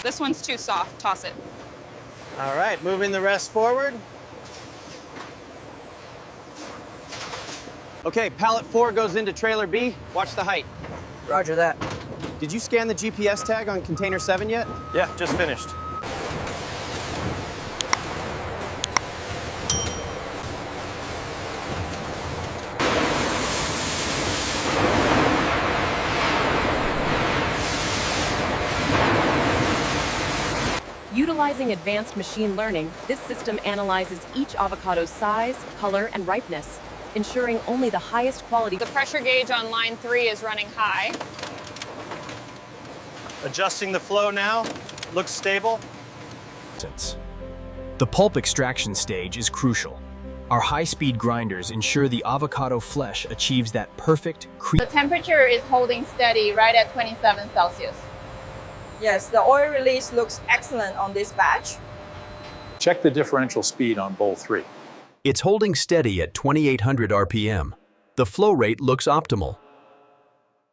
This one's too soft. Toss it. All right, moving the rest forward. Okay, pallet 4 goes into trailer B. Watch the height. Roger that. Did you scan the GPS tag on container 7 yet? Yeah, just finished. Utilizing advanced machine learning, this system analyzes each avocado's size, color, and ripeness, ensuring only the highest quality. The pressure gauge on line 3 is running high. Adjusting the flow now. Looks stable. The pulp extraction stage is crucial. Our high-speed grinders ensure the avocado flesh achieves that perfect The temperature is holding steady right at 27 Celsius. Yes, the oil release looks excellent on this batch. Check the differential speed on bowl 3. It's holding steady at 2,800 RPM. The flow rate looks optimal.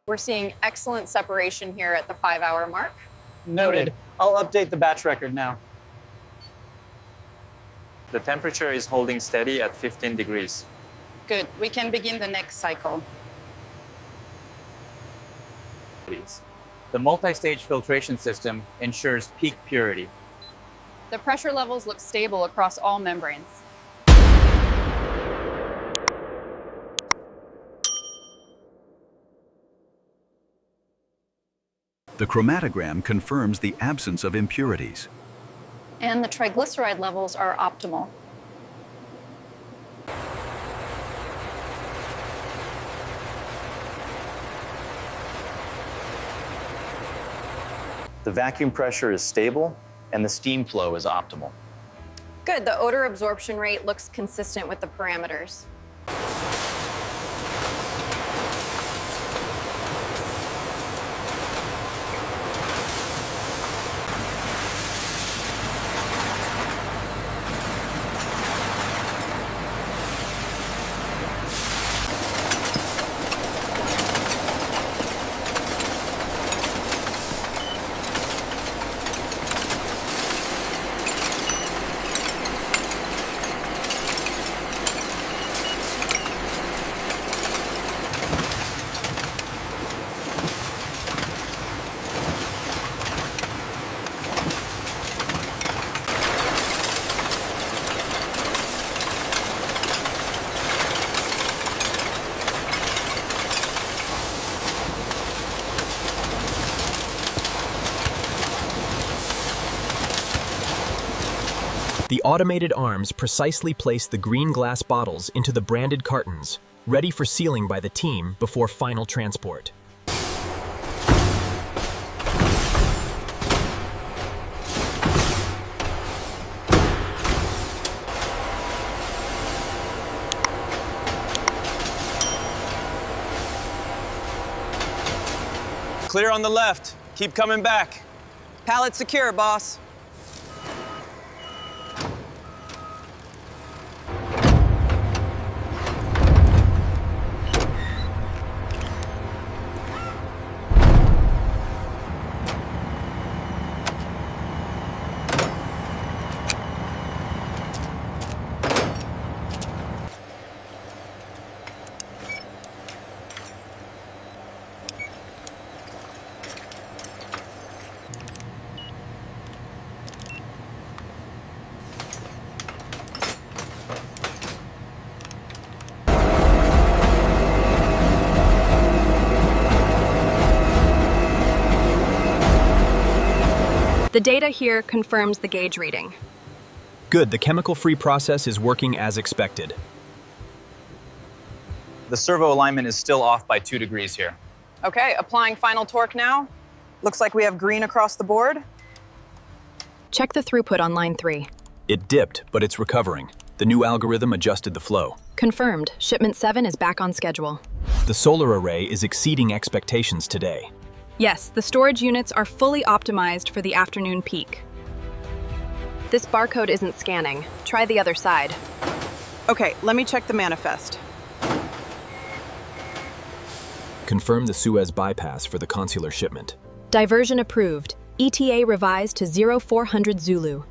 We're seeing excellent separation here at the 5-hour mark. Noted. I'll update the batch record now. The temperature is holding steady at 15 degrees. Good. We can begin the next cycle. The multi-stage filtration system ensures peak purity. The pressure levels look stable across all membranes. The chromatogram confirms the absence of impurities. And the triglyceride levels are optimal. The vacuum pressure is stable and the steam flow is optimal. Good. The odor absorption rate looks consistent with the parameters. The automated arms precisely place the green glass bottles into the branded cartons, ready for sealing by the team before final transport. Clear on the left. Keep coming back. Pallet secure, boss. The data here confirms the gauge reading. Good, the chemical-free process is working as expected. The servo alignment is still off by 2 degrees here. Okay, applying final torque now. Looks like we have green across the board. Check the throughput on line 3. It dipped, but it's recovering. The new algorithm adjusted the flow. Confirmed. Shipment 7 is back on schedule. The solar array is exceeding expectations today. Yes, the storage units are fully optimized for the afternoon peak. This barcode isn't scanning. Try the other side. Okay, let me check the manifest. Confirm the Suez bypass for the consular shipment. Diversion approved. ETA revised to 0400 Zulu.